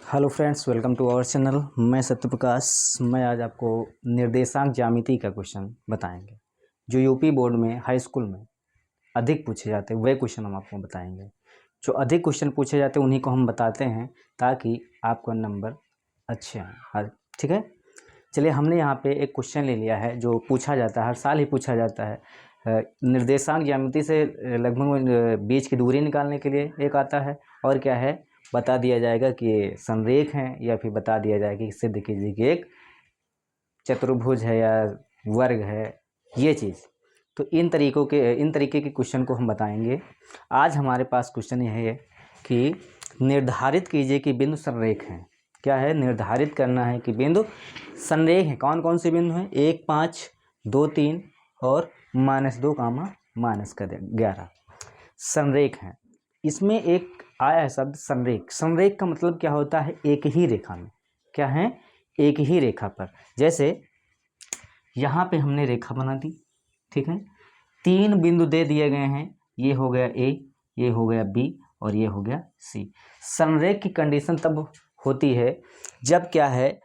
Hello friends, welcome to our channel. मैं सत्य प्रकाश। मैं आज आपको निर्देशांक ज्यामिति का क्वेश्चन बताएंगे जो यूपी बोर्ड में हाई स्कूल में अधिक पूछे जाते हैं। वह क्वेश्चन हम आपको बताएंगे। जो अधिक क्वेश्चन पूछे जाते हैं उन्हीं को हम बताते हैं ताकि आपका नंबर अच्छे आए। ठीक है, चलिए हमने यहाँ पे एक क्वेश्चन ले लिया है जो पूछा जाता है, हर साल ही पूछा जाता है। निर्देशांक ज्यामिति से लगभग बीच की दूरी निकालने के लिए एक आता है, और क्या है बता दिया जाएगा कि ये संरेख हैं, या फिर बता दिया जाएगा कि सिद्ध कीजिए कि एक चतुर्भुज है या वर्ग है, ये चीज़। तो इन तरीके के क्वेश्चन को हम बताएंगे। आज हमारे पास क्वेश्चन यह है कि निर्धारित कीजिए कि बिंदु संरेख हैं। क्या है, निर्धारित करना है कि बिंदु संरेख हैं। कौन कौन से बिंदु हैं? 1, 5, 2, 3 और -2, -11 संरेख हैं। इसमें एक आया है शब्द संरेख। संरेख का मतलब क्या होता है? एक ही रेखा में। क्या है? एक ही रेखा पर। जैसे यहाँ पे हमने रेखा बना दी, ठीक है, 3 बिंदु दे दिए गए हैं। ये हो गया ए, ये हो गया बी और ये हो गया सी। संरेख की कंडीशन तब होती है जब क्या है,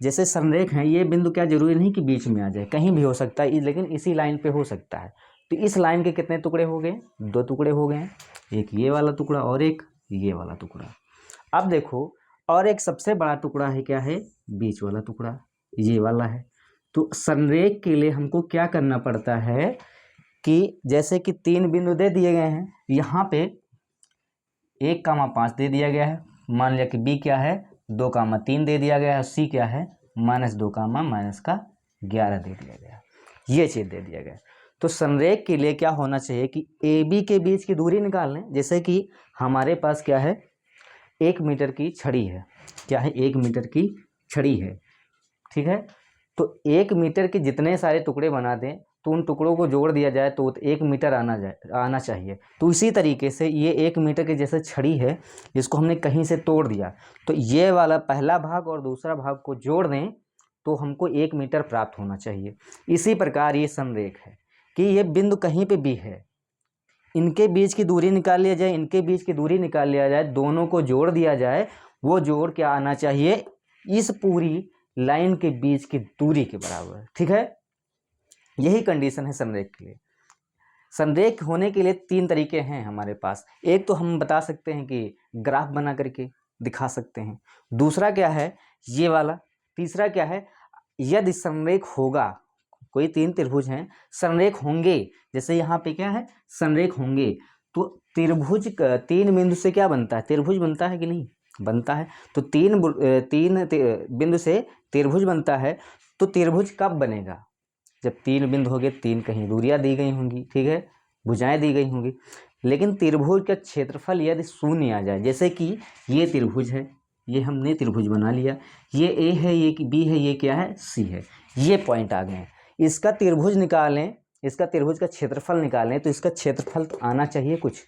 जैसे संरेख हैं, ये बिंदु क्या जरूरी नहीं कि बीच में आ जाए, कहीं भी हो सकता है, लेकिन इसी लाइन पे हो सकता है। तो इस लाइन के कितने टुकड़े हो गए? 2 टुकड़े हो गए, एक ये वाला टुकड़ा और एक ये वाला टुकड़ा। अब देखो, और एक सबसे बड़ा टुकड़ा है, क्या है? बीच वाला टुकड़ा, ये वाला है। तो संरेख के लिए हमको क्या करना पड़ता है कि जैसे कि 3 बिंदु दे दिए गए हैं, यहाँ पे 1, 5 दे दिया गया है। मान लिया कि बी क्या है, 2, 3 दे दिया गया है। सी क्या है, -2, -11 दे दिया गया। ये चीज़ दे दिया गया। तो संरेख के लिए क्या होना चाहिए कि ए बी के बीच की दूरी निकाल लें। जैसे कि हमारे पास क्या है, 1 मीटर की छड़ी है। क्या है? 1 मीटर की छड़ी है, ठीक है। तो 1 मीटर के जितने सारे टुकड़े बना दें तो उन टुकड़ों को जोड़ दिया जाए तो 1 मीटर आना चाहिए। तो इसी तरीके से ये 1 मीटर के जैसे छड़ी है, जिसको हमने कहीं से तोड़ दिया, तो ये वाला पहला भाग और दूसरा भाग को जोड़ दें तो हमको 1 मीटर प्राप्त होना चाहिए। इसी प्रकार ये संरेख है कि ये बिंदु कहीं पे भी है, इनके बीच की दूरी निकाल लिया जाए, इनके बीच की दूरी निकाल लिया जाए, दोनों को जोड़ दिया जाए। वो जोड़ क्या आना चाहिए? इस पूरी लाइन के बीच की दूरी के बराबर। ठीक है, यही कंडीशन है संरेख के लिए। संरेख होने के लिए 3 तरीके हैं हमारे पास। एक तो हम बता सकते हैं कि ग्राफ बना करके दिखा सकते हैं। दूसरा क्या है, ये वाला। तीसरा क्या है, यदि संरेख होगा, कोई 3 त्रिभुज हैं, संरेख होंगे, जैसे यहाँ पे क्या है, संरेख होंगे, तो त्रिभुज 3 बिंदु से क्या बनता है? त्रिभुज बनता है कि नहीं? बनता है। तो 3 बिंदु से त्रिभुज बनता है। तो त्रिभुज कब बनेगा? जब 3 बिंदु हो गए, 3 कहीं दूरियां दी गई होंगी, ठीक है, भुजाएं दी गई होंगी। लेकिन त्रिभुज का क्षेत्रफल यदि शून्य आ जाए, जैसे कि ये त्रिभुज है, ये हमने त्रिभुज बना लिया, ये ए है, ये बी है, ये क्या है, सी है, ये पॉइंट आ गए। इसका त्रिभुज निकालें, इसका त्रिभुज का क्षेत्रफल निकालें, तो इसका क्षेत्रफल तो आना चाहिए कुछ।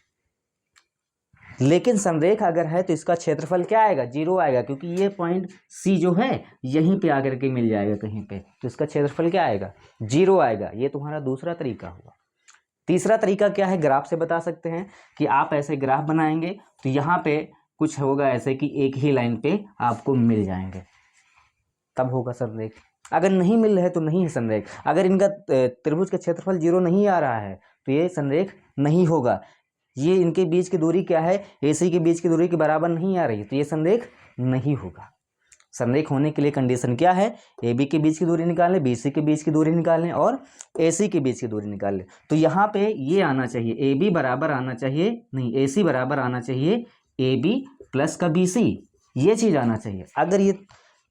लेकिन संरेख अगर है तो इसका क्षेत्रफल क्या आएगा? 0 आएगा, क्योंकि ये पॉइंट सी जो है यहीं पे आकर के मिल जाएगा कहीं पे, तो इसका क्षेत्रफल क्या आएगा? 0 आएगा। ये तुम्हारा दूसरा तरीका हुआ। तीसरा तरीका क्या है? ग्राफ से बता सकते हैं कि आप ऐसे ग्राफ बनाएंगे तो यहाँ पे कुछ होगा ऐसे कि एक ही लाइन पे आपको मिल जाएंगे, तब होगा संरेख। अगर नहीं मिल रहे तो नहीं है संरेख। अगर इनका त्रिभुज का क्षेत्रफल 0 नहीं आ रहा है तो ये संरेख नहीं होगा। ये इनके बीच की दूरी क्या है, AC के बीच की दूरी के बराबर नहीं आ रही, तो ये संरेख नहीं होगा। संरेख होने के लिए कंडीशन क्या है? AB के बीच की दूरी निकाल लें, BC के बीच की दूरी निकाल लें और AC के बीच की दूरी निकाल लें। तो यहाँ पे ये आना चाहिए, AB बराबर आना चाहिए, नहीं, AC बराबर आना चाहिए AB प्लस का BC, ये चीज़ आना चाहिए। अगर ये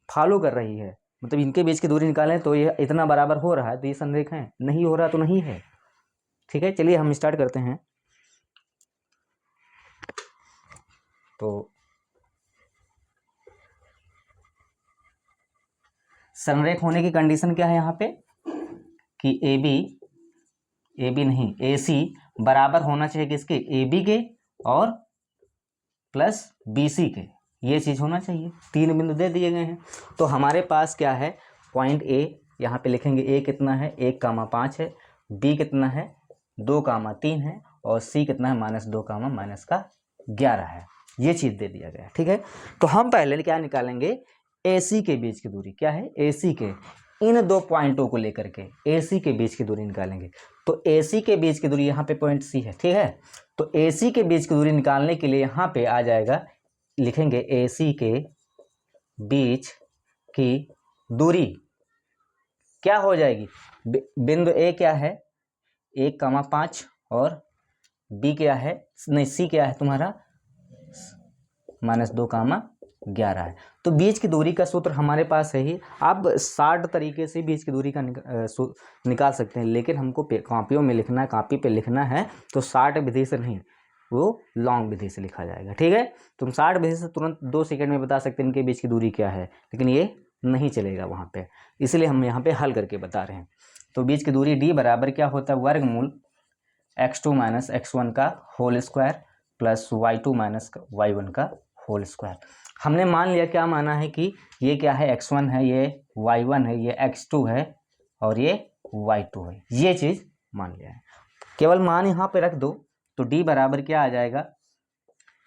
फॉलो कर रही है, मतलब इनके बीच की दूरी निकालें तो ये इतना बराबर हो रहा है, तो ये संरेख है। नहीं हो रहा तो नहीं है। ठीक है, चलिए हम स्टार्ट करते हैं। तो संरेख होने की कंडीशन क्या है यहाँ पे कि ए बी नहीं, AC बराबर होना चाहिए किसके? AB के और प्लस BC के, ये चीज़ होना चाहिए। 3 बिंदु दे दिए गए हैं, तो हमारे पास क्या है, पॉइंट A, यहाँ पे लिखेंगे A कितना है, 1, 5 है, B कितना है, 2, 3 है, और C कितना है, -2, -11 है। ये चीज़ दे दिया गया, ठीक है। तो हम पहले क्या निकालेंगे, AC के बीच की दूरी। क्या है, AC के इन दो पॉइंटों को लेकर के AC के बीच की दूरी निकालेंगे। तो AC के बीच की दूरी यहाँ पे पॉइंट C है, ठीक है। तो AC के बीच की दूरी निकालने के लिए यहाँ पे आ जाएगा, लिखेंगे AC के बीच की दूरी क्या हो जाएगी, बिंदु A क्या है 1,5 और B क्या है, नहीं C क्या है तुम्हारा -2,11 है। तो बीच की दूरी का सूत्र हमारे पास है ही। आप 60 तरीके से बीच की दूरी का निकाल सकते हैं, लेकिन हमको कॉपियों में लिखना है, कॉपी पे लिखना है तो 60 विधि से नहीं, वो लॉन्ग विधि से लिखा जाएगा, ठीक है। तुम 60 विधि से तुरंत 2 सेकंड में बता सकते हैं इनके बीच की दूरी क्या है, लेकिन ये नहीं चलेगा वहाँ पे, इसलिए हम यहाँ पे हल करके बता रहे हैं। तो बीच की दूरी D बराबर क्या होता है, वर्गमूल x2 - x1 का whole square plus y2 - y1 का होल स्क्वायर। हमने मान लिया, क्या माना है कि ये क्या है, x1 है, ये y1 है, ये x2 है और ये y2 है, ये चीज़ मान लिया है। केवल मान यहाँ पे रख दो तो D बराबर क्या आ जाएगा,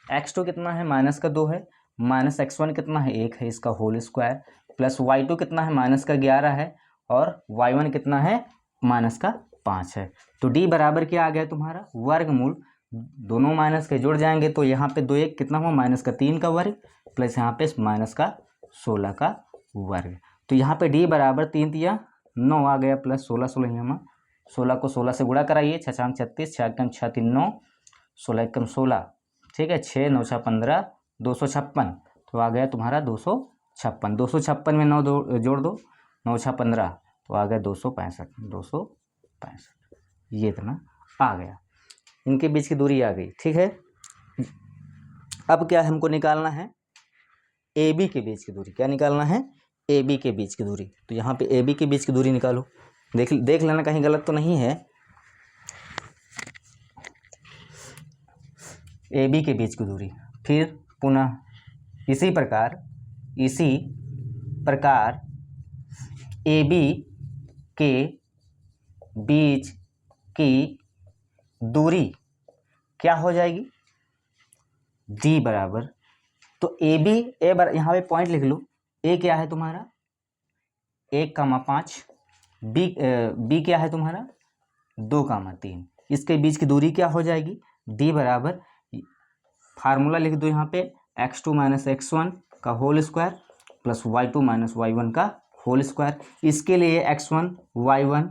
x2 कितना है -2 है, -x1 कितना है 1 है, इसका होल स्क्वायर प्लस y2 कितना है -11 है और y1 कितना है -5 है। तो D बराबर क्या आ गया तुम्हारा, वर्गमूल, दोनों माइनस के जुड़ जाएंगे तो यहाँ पे 2 1 कितना हुआ -3 का वर्ग प्लस यहाँ पे -16 का वर्ग। तो यहाँ पे D बराबर 3 दिया 9 आ गया प्लस 16 16 यहाँ 16 को 16 से गुणा कराइए, 6 6 36, 6 6 6 3 9, 16 1 16, ठीक है, 6 9 6 15, 256। तो आ गया तुम्हारा 256, 256 में 9 जोड़ दो, 9 6 15, तो आ गया 265, ये इतना आ गया, इनके बीच की दूरी आ गई, ठीक है। अब क्या हमको निकालना है, AB के बीच की दूरी। क्या निकालना है, AB के बीच की दूरी। तो यहाँ पे AB के बीच की दूरी निकालो, देख लेना कहीं गलत तो नहीं है। AB के बीच की दूरी, फिर पुनः इसी प्रकार AB के बीच की दूरी क्या हो जाएगी, D बराबर, तो यहाँ पे पॉइंट लिख लो, A क्या है तुम्हारा 1,5, B क्या है तुम्हारा 2,3, इसके बीच की दूरी क्या हो जाएगी, D बराबर, फार्मूला लिख दो यहाँ पे x2 - x1 का whole square plus y2 - y1 का होल स्क्वायर। इसके लिए x1 y1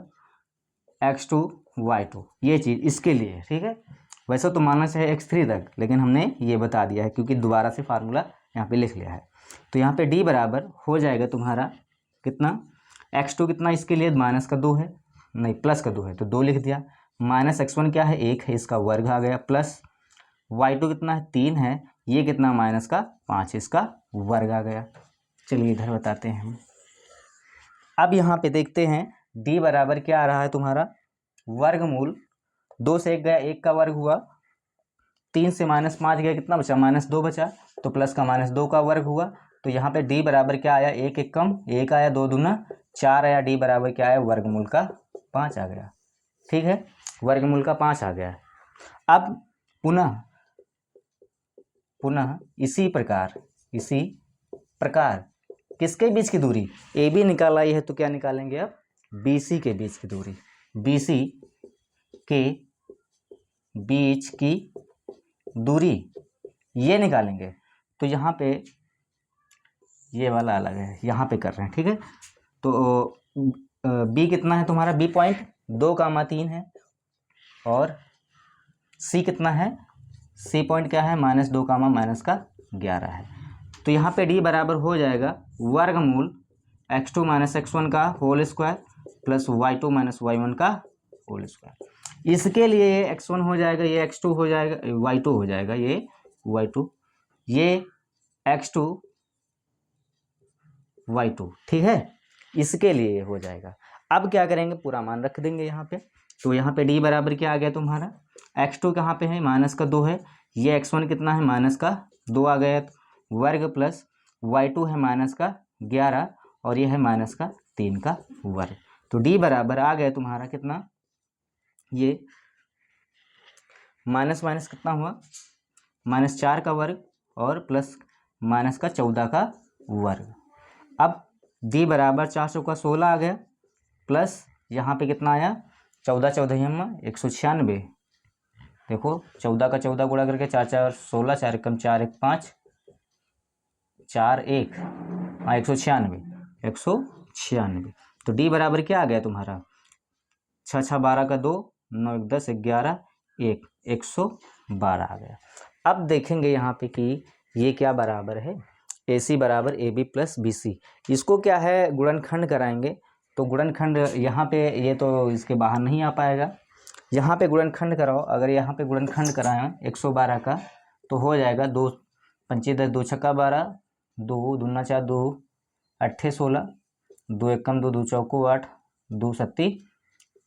x2 y2, ये चीज़ इसके लिए, ठीक है। वैसे तो मानना चाहिए x3 तक, लेकिन हमने ये बता दिया है क्योंकि दोबारा से फार्मूला यहाँ पे लिख लिया है। तो यहाँ पे D बराबर हो जाएगा तुम्हारा कितना, x2 कितना, इसके लिए -2 है, नहीं +2 है तो 2 लिख दिया, -x1 क्या है 1 है, इसका वर्ग आ गया, प्लस y2 कितना है 3 है, ये कितना -5, इसका वर्ग आ गया। चलिए इधर बताते हैं हम। अब यहाँ पे देखते हैं D बराबर क्या आ रहा है तुम्हारा, वर्गमूल 2 से 1 गया, 1 का वर्ग हुआ, 3 से -5 गया, कितना बचा -2 बचा, तो प्लस का -2 का वर्ग हुआ। तो यहाँ पे D बराबर क्या आया, 1 1 कम 1 आया, 2 दूना 4 आया, D बराबर क्या आया, वर्गमूल का 5 आ गया, ठीक है, वर्गमूल का 5 आ गया। अब पुनः इसी प्रकार किसके बीच की दूरी, AB निकाला ही है तो क्या निकालेंगे अब, BC के बीच की दूरी, BC के बीच की दूरी ये निकालेंगे। तो यहाँ पे ये वाला अलग है, यहाँ पे कर रहे हैं, ठीक है। तो B कितना है तुम्हारा, B पॉइंट 2,3 है और C कितना है, C पॉइंट क्या है -2, -11 है। तो यहाँ पे D बराबर हो जाएगा वर्गमूल x2 - x1 का whole square plus y2 - y1 का होल स्क्वायर। इसके लिए ये x1 हो जाएगा, ये x2 हो जाएगा, y2 हो जाएगा, ये y2, ये x2 y2, ठीक है, इसके लिए ये हो जाएगा। अब क्या करेंगे, पूरा मान रख देंगे यहाँ पे। तो यहाँ पे D बराबर क्या आ गया तुम्हारा, x2 कहाँ पे है -2 है, ये x1 कितना है -2 आ गया, वर्ग प्लस y2 है -11 और ये है -3 का वर्ग। तो D बराबर आ गया तुम्हारा कितना, ये माइनस कितना हुआ -4 का वर्ग और प्लस माइनस का 14 का वर्ग। अब d बराबर 4 चौका 16 आ गया, प्लस यहाँ पे कितना आया 14 चौदह में 196। देखो 14 का 14 गुणा करके 4 4 16, 4 एकम 4 एक 5, 4 1 हाँ 196। तो d बराबर क्या आ गया तुम्हारा 6 6 12 का 2, 9 1 10 11 1 112 आ गया। अब देखेंगे यहाँ पे कि ये क्या बराबर है, AC बराबर AB प्लस BC। इसको क्या है गुणनखंड कराएंगे, तो गुणनखंड यहाँ पे ये तो इसके बाहर नहीं आ पाएगा। यहाँ पे गुणनखंड कराओ, अगर यहाँ पे गुणनखंड कराएं 112 का तो हो जाएगा 2 पंचे 10 2 छक्का 12, 2 दूना 4 2 अट्ठे 16, 2 एकम 2 2 चौको 8, 2 सत्ती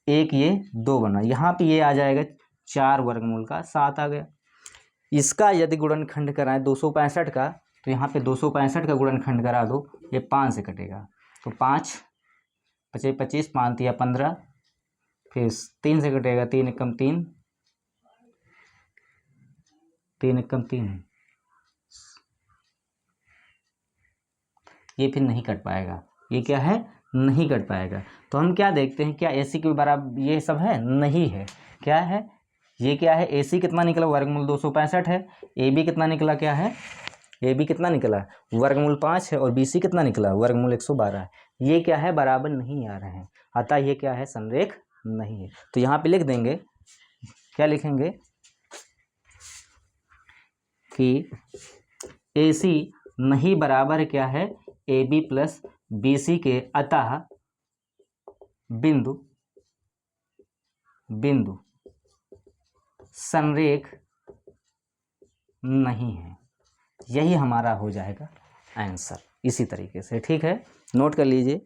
1 ये 2 बना। यहाँ पे ये आ जाएगा 4 वर्गमूल का 7 आ गया। इसका यदि गुणनखंड कराएं 265 का, तो यहाँ पे 265 का गुणनखंड करा दो, ये 5 से कटेगा, तो 5 पचे 25 5 या 15, फिर 3 से कटेगा 3 एकम 3, 3 एकम 3, ये फिर नहीं कट पाएगा, ये क्या है नहीं कट पाएगा। तो हम क्या देखते हैं, क्या AC के बराबर ये सब है, नहीं है। क्या है ये, क्या है AC कितना निकला वर्गमूल 265 है, AB कितना निकला, क्या है AB कितना निकला वर्गमूल 5 है, और BC कितना निकला वर्गमूल 112 है। ये क्या है बराबर नहीं आ रहे हैं, अतः ये क्या है संरेख नहीं है। तो यहाँ पे लिख देंगे, क्या लिखेंगे कि AC नहीं बराबर क्या है AB प्लस BC के, अतः बिंदु संरेख नहीं है। यही हमारा हो जाएगा आंसर, इसी तरीके से। ठीक है, नोट कर लीजिए।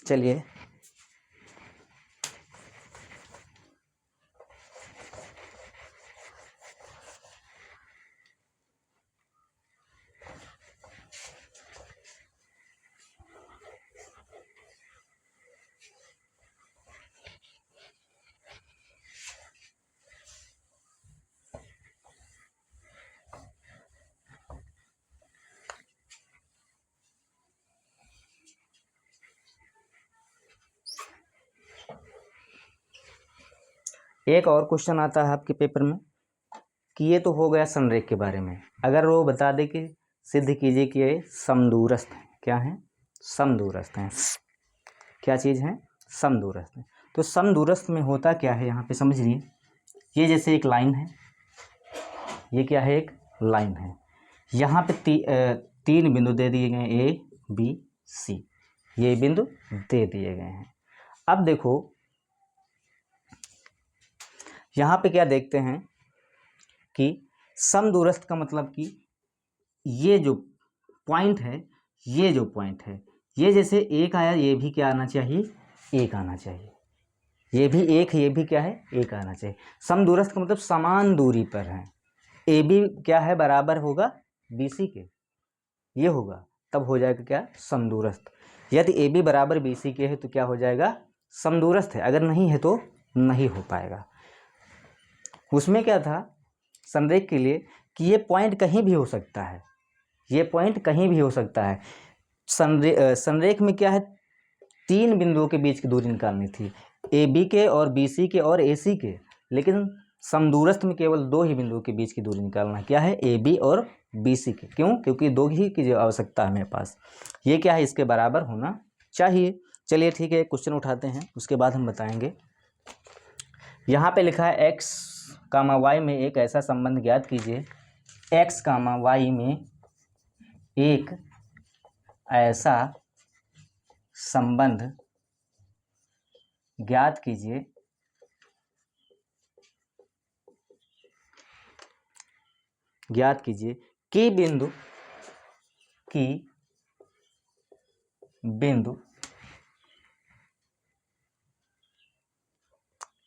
चलिए एक और क्वेश्चन आता है आपके पेपर में कि ये तो हो गया संरेख के बारे में, अगर वो बता दे कि सिद्ध कीजिए कि ये समदूरस्थ है। क्या है समदूरस्थ हैं। क्या चीज़ है समदूरस्थ है। तो समदूरस्थ में होता क्या है यहाँ पे समझिए, ये जैसे एक लाइन है, ये क्या है एक लाइन है, यहाँ पे 3 बिंदु दे दिए गए A B C, ये बिंदु दे दिए गए हैं। अब देखो यहाँ पे क्या देखते हैं कि समदूरस्थ का मतलब कि ये जो पॉइंट है, ये जो पॉइंट है, ये जैसे एक आया, ये भी क्या आना चाहिए एक आना चाहिए, ये भी एक, ये भी क्या है एक आना चाहिए। समदूरस्थ का मतलब समान दूरी पर है। ए बी क्या है बराबर होगा BC के, ये होगा तब हो जाएगा क्या समदूरस्थ। यदि ए बी बराबर BC के है तो क्या हो जाएगा समदूरस्थ है, अगर नहीं है तो नहीं हो पाएगा। उसमें क्या था संरेख के लिए कि ये पॉइंट कहीं भी हो सकता है, ये पॉइंट कहीं भी हो सकता है। संरेख में क्या है 3 बिंदुओं के बीच की दूरी निकालनी थी, AB के और BC के और AC के, लेकिन समदूरस्थ में केवल 2 ही बिंदुओं के बीच की दूरी निकालना है। क्या है AB और BC के, क्यों क्योंकि 2 ही की जो आवश्यकता है मेरे पास, ये क्या है इसके बराबर होना चाहिए। चलिए ठीक है, क्वेश्चन उठाते हैं, उसके बाद हम बताएंगे। यहाँ पे लिखा है x, y में एक ऐसा संबंध ज्ञात कीजिए, x, y में एक ऐसा संबंध ज्ञात कीजिए कि बिंदु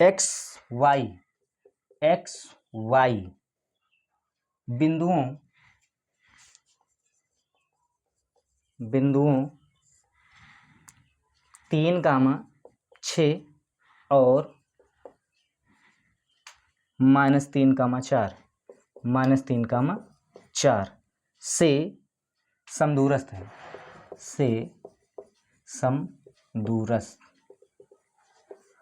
x y बिंदुओं 3, 6 6 और -3, -3, से समदूरस्थ है, से समदूरस्थ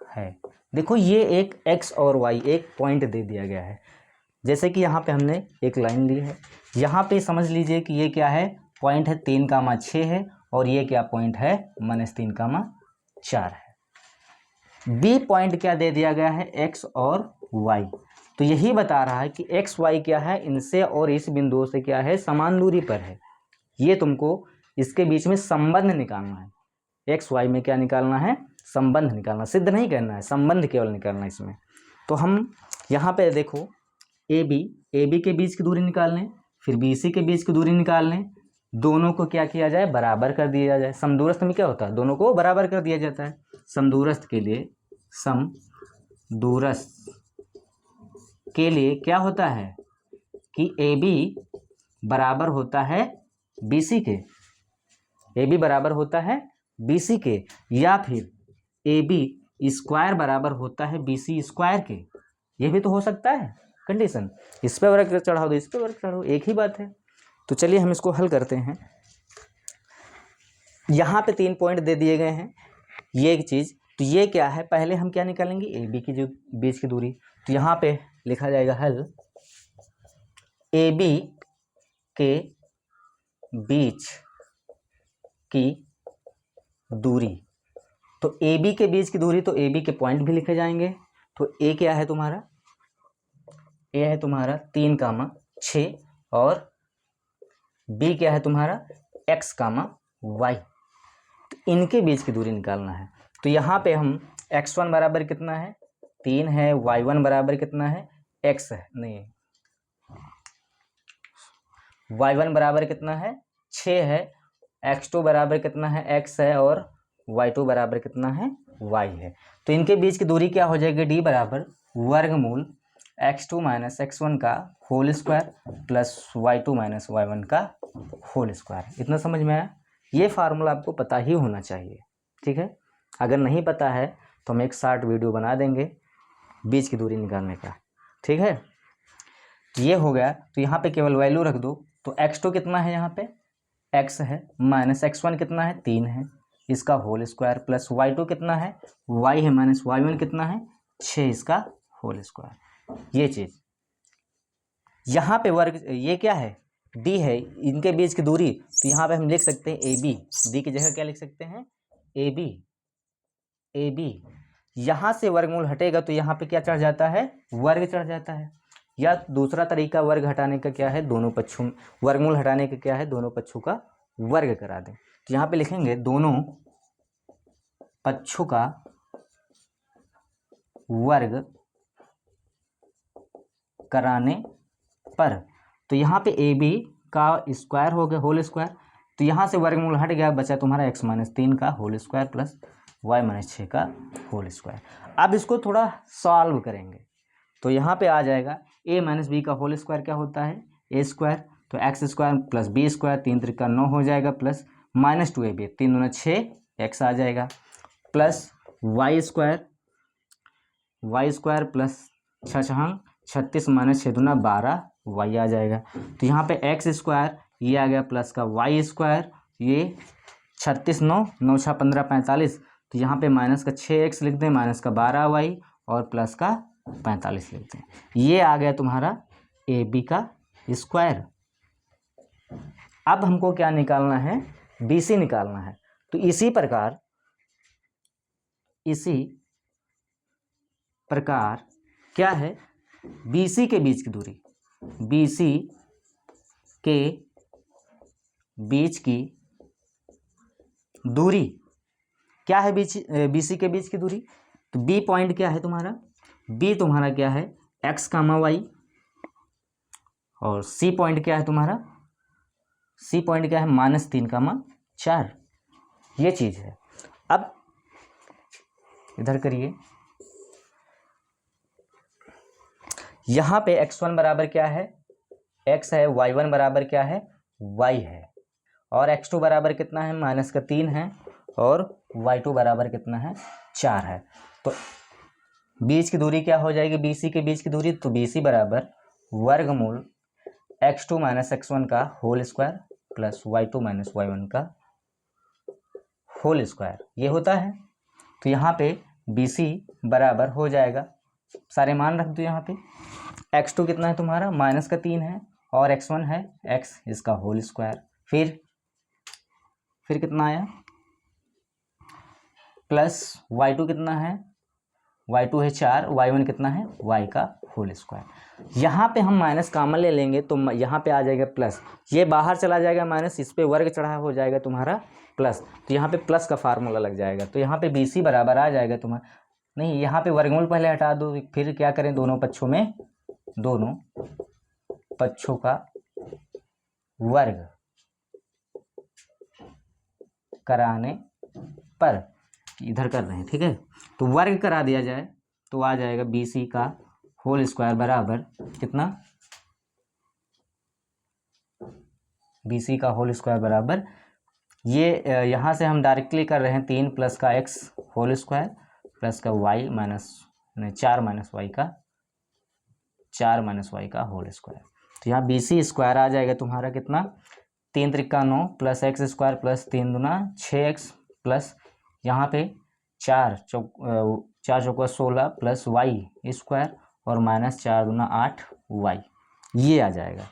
है। देखो ये एक x और y एक पॉइंट दे दिया गया है। जैसे कि यहाँ पे हमने एक लाइन ली है, यहाँ पे समझ लीजिए कि ये क्या है, पॉइंट है 3, 6 है, और ये क्या पॉइंट है -3, 4 है। बी पॉइंट क्या दे दिया गया है, x और y। तो यही बता रहा है कि x y क्या है, इनसे और इस बिंदु से क्या है, समान दूरी पर है। ये तुमको इसके बीच में संबंध निकालना है। एक्स वाई में क्या निकालना है, संबंध निकालना, सिद्ध नहीं करना है, संबंध केवल निकालना है इसमें। तो हम यहाँ पे देखो ए बी के बीच की दूरी निकाल लें, फिर बी सी के बीच की दूरी निकाल लें, दोनों को क्या किया जाए, बराबर कर दिया जाए। समदूरस्थ में क्या होता है, दोनों को बराबर कर दिया जाता है। समदूरस्थ के लिए, समदूरस्थ के लिए क्या होता है कि ए बी बराबर होता है बी सी के, ए बी बराबर होता है बी सी के, या फिर ए बी स्क्वायर बराबर होता है बी सी स्क्वायर के। ये भी तो हो सकता है कंडीशन। इस पे वर्ग चढ़ाओ दो, इस पे वर्ग चढ़ाओ, एक ही बात है। तो चलिए हम इसको हल करते हैं। यहाँ पे 3 पॉइंट दे दिए गए हैं, ये एक चीज़। तो ये क्या है, पहले हम क्या निकालेंगे, ए बी की जो बीच की दूरी। तो यहाँ पे लिखा जाएगा हल, ए बी के बीच की दूरी। तो ए बी के बीच की दूरी, तो ए बी के पॉइंट भी लिखे जाएंगे। तो ए क्या है तुम्हारा, ए है तुम्हारा 3, 6 और बी क्या है तुम्हारा x, y। तो इनके बीच की दूरी निकालना है। तो यहाँ पे हम x1 बराबर कितना है, 3 है, y1 बराबर कितना है, x है, नहीं y1 बराबर कितना है, 6 है, x2 बराबर कितना है, x है, और y2 बराबर कितना है, y है। तो इनके बीच की दूरी क्या हो जाएगी, d बराबर वर्गमूल x2 माइनस x1 का whole square plus y2 minus y1 का होल स्क्वायर। इतना समझ में आया। ये फार्मूला आपको पता ही होना चाहिए, ठीक है। अगर नहीं पता है तो हम एक शॉर्ट वीडियो बना देंगे बीच की दूरी निकालने का, ठीक है। ये हो गया। तो यहाँ पे केवल वैल्यू रख दो। तो x2 कितना है, यहाँ पे x है, माइनस x1 कितना है, 3 है, इसका होल स्क्वायर, प्लस y2 कितना है, y है, माइनस y1 कितना है, 6, इसका होल स्क्वायर। ये चीज यहाँ पे वर्ग, ये क्या है, d है, इनके बीच की दूरी। तो यहाँ पे हम लिख सकते हैं ए बी, डी की जगह क्या लिख सकते हैं, ए बी। ए बी यहाँ से वर्गमूल हटेगा तो यहाँ पे क्या चढ़ जाता है, वर्ग चढ़ जाता है। या दूसरा तरीका वर्ग हटाने का क्या है, दोनों पक्षों, वर्गमूल हटाने का क्या है, दोनों पक्षों का वर्ग करा दें। तो यहाँ पे लिखेंगे दोनों पक्षों का वर्ग कराने पर। तो यहाँ पे ए बी का स्क्वायर हो गया, होल स्क्वायर। तो यहाँ से वर्गमूल हट गया, बचा तुम्हारा x-3 का होल स्क्वायर प्लस y-6 का होल स्क्वायर। अब इसको थोड़ा सॉल्व करेंगे तो यहाँ पे आ जाएगा a माइनस बी का होल स्क्वायर क्या होता है, a स्क्वायर। तो X square plus B square, 3 त्रिका 9 हो जाएगा, प्लस -2ab, 3 दूना 6 x आ जाएगा, plus y square plus 6 36 minus 6 दूना 12 y आ जाएगा। तो यहाँ पे एक्स स्क्वायर ये आ गया, प्लस का y स्क्वायर, ये 36 9 9 6 15 45। तो यहाँ पे माइनस का 6x लिख दें, माइनस का 12y और प्लस का 45 लिखते हैं। ये आ गया तुम्हारा ए बी का स्क्वायर। अब हमको क्या निकालना है, बी सी निकालना है। तो इसी प्रकार क्या है, बी सी के बीच की दूरी, बी सी के बीच की दूरी क्या है, बी सी के बीच की दूरी। तो बी पॉइंट क्या है तुम्हारा, बी तुम्हारा क्या है x, y, और सी पॉइंट क्या है तुम्हारा, सी पॉइंट क्या है -3, 4। ये चीज है। अब इधर करिए, यहाँ पे x1 बराबर क्या है, x है, y1 बराबर क्या है, y है, और x2 बराबर कितना है, -3 है, और y2 बराबर कितना है 4 है। तो बीच की दूरी क्या हो जाएगी, BC के बीच की दूरी, तो BC बराबर वर्गमूल x2 माइनस x1 का whole square plus y2 minus y1 का होल स्क्वायर, ये होता है। तो यहाँ पे BC बराबर हो जाएगा, सारे मान रख दो यहाँ पे। x2 कितना है तुम्हारा -3 है और x1 है x, इसका होल स्क्वायर। फिर कितना आया प्लस y2 कितना है, y2 है 4, y1 कितना है y का होल स्क्वायर। यहाँ पे हम माइनस कॉमन ले लेंगे तो यहाँ पे आ जाएगा प्लस, ये बाहर चला जाएगा माइनस, इस पे वर्ग चढ़ा हो जाएगा तुम्हारा प्लस, तो यहाँ पे प्लस का फार्मूला लग जाएगा। तो यहाँ पे BC बराबर आ जाएगा तुम्हारा, नहीं यहाँ पे वर्गमूल पहले हटा दो, फिर क्या करें, दोनों पक्षों का वर्ग कराने पर, इधर कर रहे हैं ठीक है, तो वर्ग करा दिया जाए तो आ जाएगा BC का होल स्क्वायर बराबर कितना, BC का होल स्क्वायर बराबर, ये यहाँ से हम डायरेक्टली कर रहे हैं 3 प्लस का x होल स्क्वायर प्लस का y माइनस 4 माइनस y का होल स्क्वायर। तो यहाँ BC स्क्वायर आ जाएगा तुम्हारा कितना, 3 त्रिका 9 प्लस x स्क्वायर प्लस 3 दूना 6x प्लस यहाँ पे 4 चौका 16 प्लस y स्क्वायर और माइनस 4 दूना 8y, ये आ जाएगा।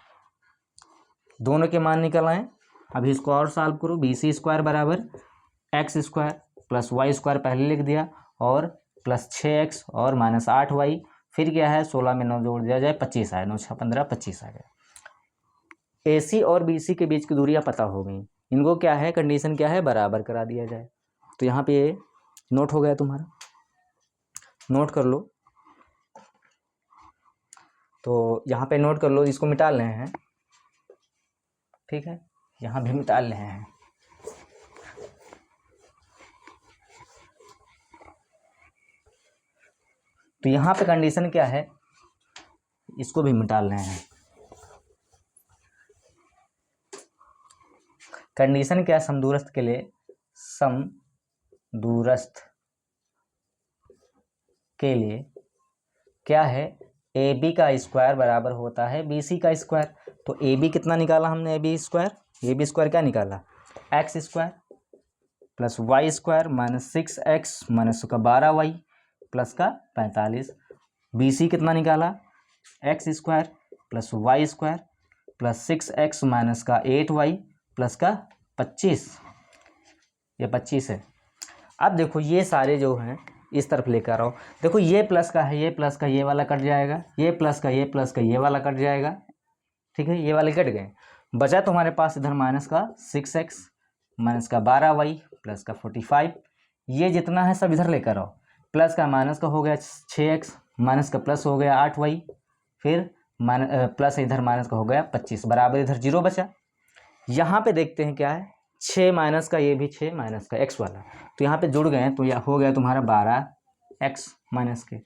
दोनों के मान निकल आए। अभी इसको और सॉल्व करो। BC स्क्वायर बराबर x square plus y square पहले लिख दिया और प्लस 6x और माइनस 8y, फिर क्या है 16 में 9 जोड़ दिया जाए 25 आया, 9 6 15 25 आ गया। AC और BC के बीच की दूरियां पता हो गई, इनको क्या है कंडीशन क्या है, बराबर करा दिया जाए। तो यहाँ पे ये नोट हो गया तुम्हारा, नोट कर लो। तो यहाँ पे नोट कर लो, इसको मिटा रहे हैं ठीक है, यहाँ भी मिटा रहे हैं। तो यहाँ पे कंडीशन क्या है, इसको भी मिटा रहे हैं। कंडीशन क्या है, समदूरस्थ के लिए, समदूरस्थ के लिए क्या है, AB का स्क्वायर बराबर होता है BC का स्क्वायर। तो AB कितना निकाला हमने, AB स्क्वायर क्या निकाला, x square plus y square minus 6x minus का 12y प्लस का 45। BC कितना निकाला, x square plus y square plus 6x minus का 8y प्लस का 25, ये 25 है। अब देखो ये सारे जो हैं इस तरफ लेकर आओ, देखो ये प्लस का है, ये प्लस का ये वाला कट जाएगा, ये प्लस का ये वाला कट जाएगा ठीक है, ये वाले कट गए। बचा तुम्हारे पास इधर माइनस का 6x माइनस का 12y प्लस का 45, ये जितना है सब इधर लेकर आओ। प्लस का माइनस का हो गया 6x माइनस का प्लस हो गया 8y, फिर प्लस इधर माइनस का हो गया 25 बराबर इधर 0 बचा। यहाँ पे देखते हैं क्या है, 6 माइनस का, ये भी 6 माइनस का x वाला, तो यहाँ पे जुड़ गए हैं, तो यह हो गया तुम्हारा 12x माइनस के,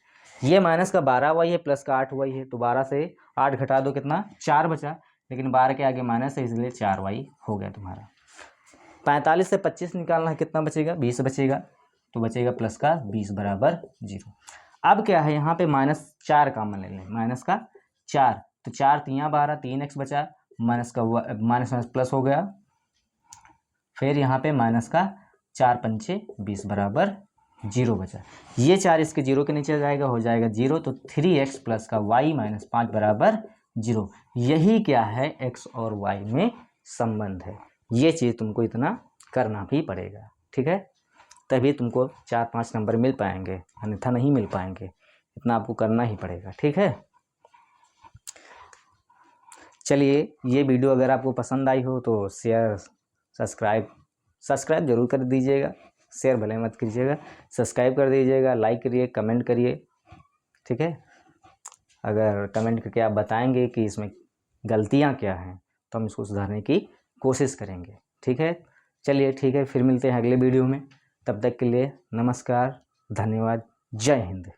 ये माइनस का 12y है प्लस का 8y है, तो 12 से 8 घटा दो कितना 4 बचा, लेकिन 12 के आगे माइनस है इसलिए 4y हो गया तुम्हारा। 45 से 25 निकालना है, कितना बचेगा 20 बचेगा, तो बचेगा प्लस का 20 बराबर 0। अब क्या है यहाँ पे -4 कॉमन ले लें, माइनस का 4, तो 4 3 12 3x बचा, माइनस का माइनस प्लस हो गया, फिर यहाँ पे माइनस का 4 पंचे 20 बराबर 0 बचा। ये 4 इसके 0 के नीचे जाएगा, हो जाएगा 0, तो 3x प्लस का y माइनस 5 बराबर 0। यही क्या है, x और y में संबंध है। ये चीज़ तुमको इतना करना भी पड़ेगा ठीक है, तभी तुमको 4-5 नंबर मिल पाएंगे, अन्यथा नहीं मिल पाएंगे, इतना आपको करना ही पड़ेगा ठीक है। चलिए, ये वीडियो अगर आपको पसंद आई हो तो शेयर सब्सक्राइब जरूर कर दीजिएगा, शेयर भले मत कीजिएगा, सब्सक्राइब कर दीजिएगा, लाइक करिए, कमेंट करिए ठीक है। अगर कमेंट करके आप बताएंगे कि इसमें गलतियां क्या हैं तो हम इसको सुधारने की कोशिश करेंगे ठीक है। चलिए ठीक है, फिर मिलते हैं अगले वीडियो में, तब तक के लिए नमस्कार, धन्यवाद, जय हिंद।